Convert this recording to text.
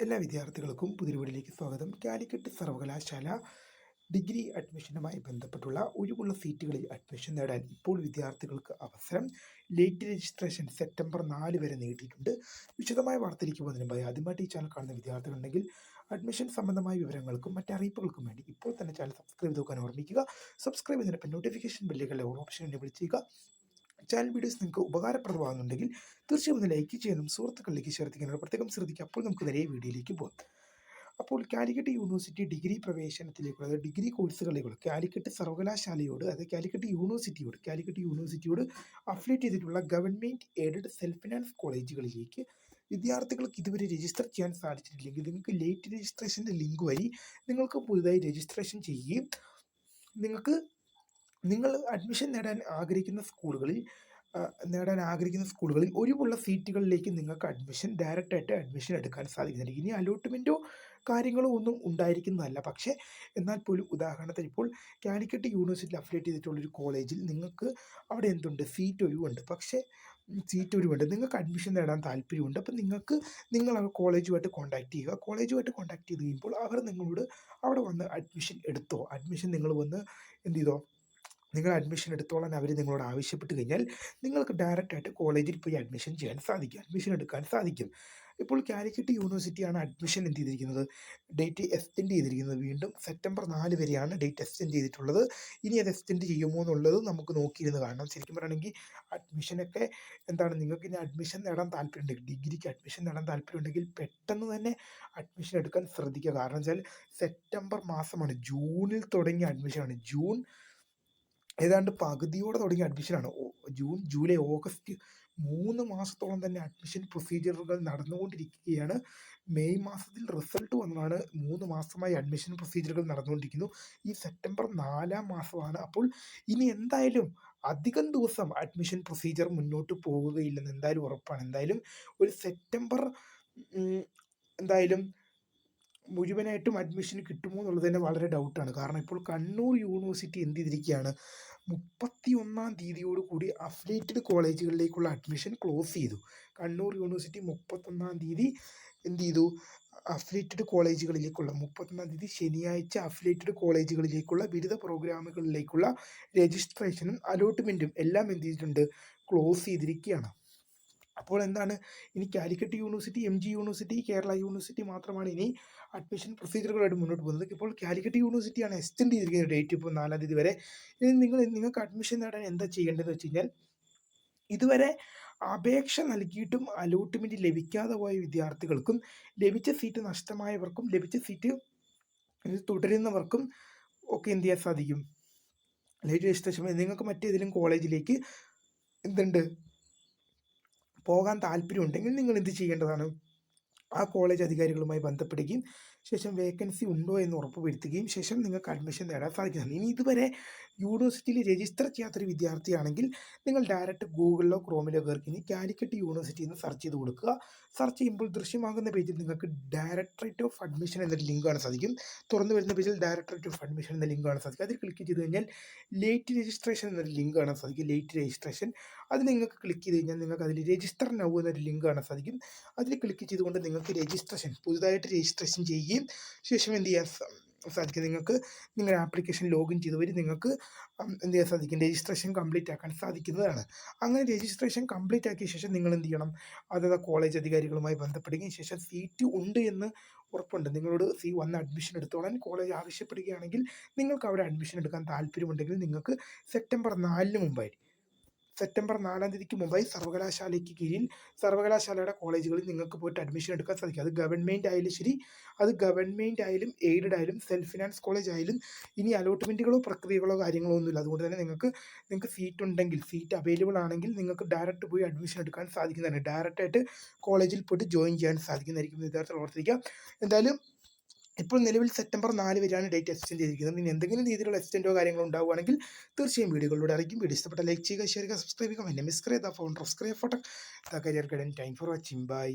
എല്ലാ വിദ്യാർത്ഥികൾക്കും പുതിയൊരു വീഡിയോയിലേക്ക് സ്വാഗതം. കാലിക്കറ്റ് സർവകലാശാല ഡിഗ്രി അഡ്മിഷനുമായി ബന്ധപ്പെട്ടുള്ള ഒഴിവുള്ള സീറ്റുകളിൽ അഡ്മിഷൻ നേടാൻ ഇപ്പോൾ വിദ്യാർത്ഥികൾക്ക് അവസരം. ലേറ്റ് രജിസ്ട്രേഷൻ സെപ്റ്റംബർ 4 വരെ നീട്ടിയിട്ടുണ്ട്. വിശദമായ വാർത്തയിലേക്ക് പോകുന്നതിന് മുമ്പായി ആദ്യമായിട്ട് ഈ ചാനൽ കാണുന്ന വിദ്യാർത്ഥികളുണ്ടെങ്കിൽ അഡ്മിഷൻ സംബന്ധമായ വിവരങ്ങൾക്കും മറ്ററിയിപ്പുകൾക്കും വേണ്ടി ഇപ്പോൾ തന്നെ ചാനൽ സബ്സ്ക്രൈബ് ചെയ്ത് നോക്കാൻ ഓർമ്മിക്കുക. സബ്സ്ക്രൈബ് ചെയ്തതിനൊപ്പം നോട്ടിഫിക്കേഷൻ ബെല്ലുകളുടെ ഓപ്ഷൻ എന്നെ ചെയ്യുക. ചാനൽ വീഡിയോസ് നിങ്ങൾക്ക് ഉപകാരപ്രദമാകുന്നുണ്ടെങ്കിൽ തീർച്ചയായും ഒന്ന് ലൈക്ക് ചെയ്യാനും സുഹൃത്തുക്കളിലേക്ക് ഷെയർ ചെയ്യാനും പ്രത്യേകം ശ്രദ്ധിക്കുക. അപ്പോൾ നമുക്ക് നേരെ വീഡിയോയിലേക്ക് പോകാം. അപ്പോൾ കാലിക്കറ്റ് യൂണിവേഴ്സിറ്റി ഡിഗ്രി പ്രവേശനത്തിലേക്കുള്ള അതായത് ഡിഗ്രി കോഴ്സുകളിലേക്കുള്ള കാലിക്കറ്റ് സർവകലാശാലയോട് അതായത് കാലിക്കറ്റ് യൂണിവേഴ്സിറ്റിയോട് അഫിലിയേറ്റ് ചെയ്തിട്ടുള്ള ഗവൺമെൻറ് എയ്ഡഡ് സെൽഫ് ഫിനാൻസ് കോളേജുകളിലേക്ക് വിദ്യാർത്ഥികൾക്ക് ഇതുവരെ രജിസ്റ്റർ ചെയ്യാൻ സാധിച്ചിട്ടില്ലെങ്കിൽ നിങ്ങൾക്ക് ലേറ്റ് രജിസ്ട്രേഷൻ്റെ ലിങ്ക് വഴി നിങ്ങൾക്ക് പുതുതായി രജിസ്ട്രേഷൻ ചെയ്യുകയും നിങ്ങൾ അഡ്മിഷൻ നേടാൻ ആഗ്രഹിക്കുന്ന സ്കൂളുകളിൽ ഒഴിവുള്ള സീറ്റുകളിലേക്ക് നിങ്ങൾക്ക് ഡയറക്റ്റായിട്ട് അഡ്മിഷൻ എടുക്കാൻ സാധിക്കുന്നുണ്ട്. ഇനി അലോട്ട്മെൻറ്റോ കാര്യങ്ങളോ ഒന്നും ഉണ്ടായിരിക്കുന്നതല്ല. പക്ഷേ എന്നാൽ പോലും ഉദാഹരണത്തിന് ഇപ്പോൾ കാലിക്കറ്റ് യൂണിവേഴ്സിറ്റിയിൽ അഫിലിയേറ്റ് ചെയ്തിട്ടുള്ളൊരു കോളേജിൽ നിങ്ങൾക്ക് അവിടെ എന്തുണ്ട്, സീറ്റ് ഒഴിവുണ്ട്, നിങ്ങൾക്ക് അഡ്മിഷൻ നേടാൻ താല്പര്യമുണ്ട്. അപ്പം നിങ്ങൾ ആ കോളേജുമായിട്ട് കോൺടാക്ട് ചെയ്യുക. കോൺടാക്ട് ചെയ്ത് കഴിയുമ്പോൾ അവർ നിങ്ങളോട് അവിടെ വന്ന് അഡ്മിഷൻ നിങ്ങൾ വന്ന് എന്ത് ചെയ്തോ, നിങ്ങൾ അഡ്മിഷൻ എടുത്തോളാൻ അവർ നിങ്ങളോട് ആവശ്യപ്പെട്ട് കഴിഞ്ഞാൽ നിങ്ങൾക്ക് ഡയറക്റ്റായിട്ട് കോളേജിൽ പോയി അഡ്മിഷൻ എടുക്കാൻ സാധിക്കും. ഇപ്പോൾ കാലിക്കറ്റ് യൂണിവേഴ്സിറ്റിയാണ് അഡ്മിഷൻ ഡേറ്റ് എക്സ്റ്റെൻഡ് ചെയ്തിരിക്കുന്നത്. വീണ്ടും സെപ്റ്റംബർ 4 വരെയാണ് ഡേറ്റ് എക്സ്റ്റെൻഡ് ചെയ്തിട്ടുള്ളത്. ഇനി അത് എക്സ്റ്റെൻഡ് ചെയ്യുമോ എന്നുള്ളത് നമുക്ക് നോക്കിയിരുന്ന് കാണണം. ശരിക്കും പറയുകയാണെങ്കിൽ അഡ്മിഷനൊക്കെ നിങ്ങൾക്ക് ഇനി അഡ്മിഷൻ നേടാൻ താല്പര്യമുണ്ടെങ്കിൽ, ഡിഗ്രിക്ക് അഡ്മിഷൻ നേടാൻ താല്പര്യമുണ്ടെങ്കിൽ പെട്ടെന്ന് തന്നെ അഡ്മിഷൻ എടുക്കാൻ ശ്രദ്ധിക്കുക. കാരണം വെച്ചാൽ സെപ്റ്റംബർ മാസമാണ്, ജൂണിൽ തുടങ്ങിയ അഡ്മിഷനാണ്. ജൂൺ ഏതാണ്ട് പകുതിയോടെ തുടങ്ങിയ അഡ്മിഷനാണ്. ജൂൺ, ജൂലൈ, ഓഗസ്റ്റ് 3 മാസത്തോളം തന്നെ അഡ്മിഷൻ പ്രൊസീജിയറുകൾ നടന്നുകൊണ്ടിരിക്കുകയാണ്. മെയ് മാസത്തിൽ റിസൾട്ട് വന്നതാണ്. 3 മാസമായി അഡ്മിഷൻ പ്രൊസീജിയറുകൾ നടന്നുകൊണ്ടിരിക്കുന്നു. ഈ സെപ്റ്റംബർ 4 മാസമാണ്. അപ്പോൾ ഇനി എന്തായാലും അധികം ദിവസം അഡ്മിഷൻ പ്രൊസീജിയർ മുന്നോട്ട് പോവുകയില്ലെന്ന് എന്തായാലും ഉറപ്പാണ്. എന്തായാലും ഒരു സെപ്റ്റംബർ എന്തായാലും മുഴുവനായിട്ടും അഡ്മിഷൻ കിട്ടുമോ എന്നുള്ളത് തന്നെ വളരെ ഡൗട്ടാണ്. കാരണം ഇപ്പോൾ കണ്ണൂർ യൂണിവേഴ്സിറ്റി എന്ത് ചെയ്തിരിക്കുകയാണ്, 31-ാം തീയതിയോട് കൂടി അഫിലിയേറ്റഡ് കോളേജുകളിലേക്കുള്ള അഡ്മിഷൻ ക്ലോസ് ചെയ്തു. കണ്ണൂർ യൂണിവേഴ്സിറ്റി 31-ാം തീയതി എന്ത് ചെയ്തു, 31-ാം തീയതി ശനിയാഴ്ച അഫിലിയേറ്റഡ് കോളേജുകളിലേക്കുള്ള ബിരുദ പ്രോഗ്രാമുകളിലേക്കുള്ള രജിസ്ട്രേഷനും അലോട്ട്മെൻറ്റും എല്ലാം എന്ത് ചെയ്തിട്ടുണ്ട്, ക്ലോസ് ചെയ്തിരിക്കുകയാണ്. അപ്പോൾ എന്താണ്, ഇനി Calicut university, MG university, Kerala university മാത്രമാണ് ഇനി അഡ്മിഷൻ പ്രൊസീജിയറുകളായിട്ട് മുന്നോട്ട് പോകുന്നത്. ഇപ്പോൾ കാലിക്കറ്റ് യൂണിവേഴ്സിറ്റിയാണ് എക്സ്റ്റെൻഡ് ചെയ്തിരിക്കുന്ന ഡേറ്റ് ഇപ്പോൾ 4-ാം തീയതി വരെ. ഇനി നിങ്ങൾക്ക് അഡ്മിഷൻ നേടാൻ എന്താ ചെയ്യേണ്ടതെന്ന് വെച്ച് കഴിഞ്ഞാൽ, ഇതുവരെ അപേക്ഷ നൽകിയിട്ടും അലോട്ട്മെൻറ്റ് ലഭിക്കാതെ പോയ വിദ്യാർത്ഥികൾക്കും ലഭിച്ച സീറ്റ് നഷ്ടമായവർക്കും ലഭിച്ച സീറ്റ് തുടരുന്നവർക്കും ഒക്കെ എന്ത് ചെയ്യാൻ സാധിക്കും, ലേറ്റ് രജിസ്ട്രേഷൻ നിങ്ങൾക്ക് മറ്റേതെങ്കിലും കോളേജിലേക്ക് പോകാൻ താല്പര്യമുണ്ടെങ്കിൽ നിങ്ങൾ എന്ത് ചെയ്യേണ്ടതാണ്, ആ കോളേജ് അധികാരികളുമായി ബന്ധപ്പെടുകയും ശേഷം വേക്കൻസി ഉണ്ടോ എന്ന് ഉറപ്പുവരുത്തുകയും ശേഷം നിങ്ങൾക്ക് അഡ്മിഷൻ നേടാൻ സാധിക്കുന്നതാണ്. ഇനി ഇതുവരെ യൂണിവേഴ്സിറ്റിയിൽ രജിസ്റ്റർ ചെയ്യാത്തൊരു വിദ്യാർത്ഥിയാണെങ്കിൽ നിങ്ങൾ ഡയറക്റ്റ് ഗൂഗിളിലോ ക്രോമിലോ കയറി ഇനി കാലിക്കറ്റ് യൂണിവേഴ്സിറ്റി എന്ന് സെർച്ച് ചെയ്ത് കൊടുക്കുക. സെർച്ച് ചെയ്യുമ്പോൾ ദൃശ്യമാകുന്ന പേജിൽ നിങ്ങൾക്ക് ഡയറക്ടറേറ്റ് ഓഫ് അഡ്മിഷൻ എന്നൊരു ലിങ്ക് കാണാൻ സാധിക്കും. തുറന്നു വരുന്ന പേജിൽ ഡയറക്ടറേറ്റ് ഓഫ് അഡ്മിഷൻ എന്ന ലിങ്ക് കാണാൻ സാധിക്കും. അതിൽ ക്ലിക്ക് ചെയ്ത് കഴിഞ്ഞാൽ ലേറ്റ് രജിസ്ട്രേഷൻ എന്നൊരു ലിങ്ക് കാണാൻ സാധിക്കും. ലേറ്റ് രജിസ്ട്രേഷൻ അത് നിങ്ങൾക്ക് ക്ലിക്ക് ചെയ്ത് കഴിഞ്ഞാൽ നിങ്ങൾക്ക് അതിൽ രജിസ്റ്റർ നൗ എന്നൊരു ലിങ്ക് കാണാൻ സാധിക്കും. അതിൽ ക്ലിക്ക് ചെയ്തുകൊണ്ട് നിങ്ങൾക്ക് പുതുതായിട്ട് രജിസ്ട്രേഷൻ ചെയ്യുകയും ശേഷം എന്ത് ചെയ്യാൻ സാധിക്കും, നിങ്ങളുടെ ആപ്ലിക്കേഷൻ ലോഗിൻ ചെയ്ത് വഴി നിങ്ങൾക്ക് എന്ത് ചെയ്യാൻ സാധിക്കും, രജിസ്ട്രേഷൻ കംപ്ലീറ്റ് ആക്കാൻ സാധിക്കുന്നതാണ്. അങ്ങനെ രജിസ്ട്രേഷൻ കംപ്ലീറ്റ് ആക്കിയ ശേഷം നിങ്ങൾ എന്ത് ചെയ്യണം, അതായത് കോളേജ് അധികാരികളുമായി ബന്ധപ്പെടുകയും ശേഷം സീറ്റ് ഉണ്ട് എന്ന് ഉറപ്പുണ്ട്, നിങ്ങളോട് വന്ന് അഡ്മിഷൻ എടുത്തോളാൻ കോളേജ് ആവശ്യപ്പെടുകയാണെങ്കിൽ നിങ്ങൾക്ക് അവിടെ അഡ്മിഷൻ എടുക്കാൻ താല്പര്യമുണ്ടെങ്കിൽ നിങ്ങൾക്ക് സെപ്റ്റംബർ 4-ാം തീയതിക്ക് മുമ്പായി സർവകലാശാലയ്ക്ക് കീഴിൽ സർവകലാശാലയുടെ കോളേജുകളിൽ നിങ്ങൾക്ക് പോയിട്ട് അഡ്മിഷൻ എടുക്കാൻ സാധിക്കും. അത് ഗവൺമെൻറ് ആയാലും ശരി, അത് ഗവൺമെൻറ് ആയാലും എയ്ഡഡ് ആയാലും സെൽഫ് ഫിനാൻസ് കോളേജ് ആയാലും ഇനി അലോട്ട്മെൻറ്റുകളോ പ്രക്രിയകളോ കാര്യങ്ങളോ ഒന്നുമില്ല. അതുകൊണ്ട് തന്നെ നിങ്ങൾക്ക് സീറ്റ് അവൈലബിൾ ആണെങ്കിൽ നിങ്ങൾക്ക് ഡയറക്റ്റ് പോയി അഡ്മിഷൻ എടുക്കാൻ സാധിക്കുന്നതാണ്. ഡയറക്റ്റായിട്ട് കോളേജിൽ പോയിട്ട് ജോയിൻ ചെയ്യാൻ സാധിക്കുന്നതായിരിക്കും. വിദ്യാർത്ഥികൾ ഓർത്തിരിക്കുക. എന്തായാലും ഇപ്പോൾ നിലവിൽ സെപ്റ്റംബർ 4 വരെയാണ് ഡേറ്റ് എക്സ്റ്റെൻഡ് ചെയ്തിരിക്കുന്നത്. ഇനി എന്തെങ്കിലും രീതിയിലുള്ള എക്സ്റ്റെൻഡോ കാര്യങ്ങളോ ഉണ്ടാവുകയാണെങ്കിൽ തീർച്ചയായും വീഡിയോകളിലൂടെ അറിയിക്കും. വീഡിയോ ഇഷ്ടപ്പെട്ട ലൈക്ക് ചെയ്യുക, ഷെയർ ചെയ്യുക, സബ്സ്ക്രൈബ് ചെയ്യുക. എന്നെ Miss Kriya, the founder of Skriya ഫോട്ടക്, the career guidance. Thank for watching. By.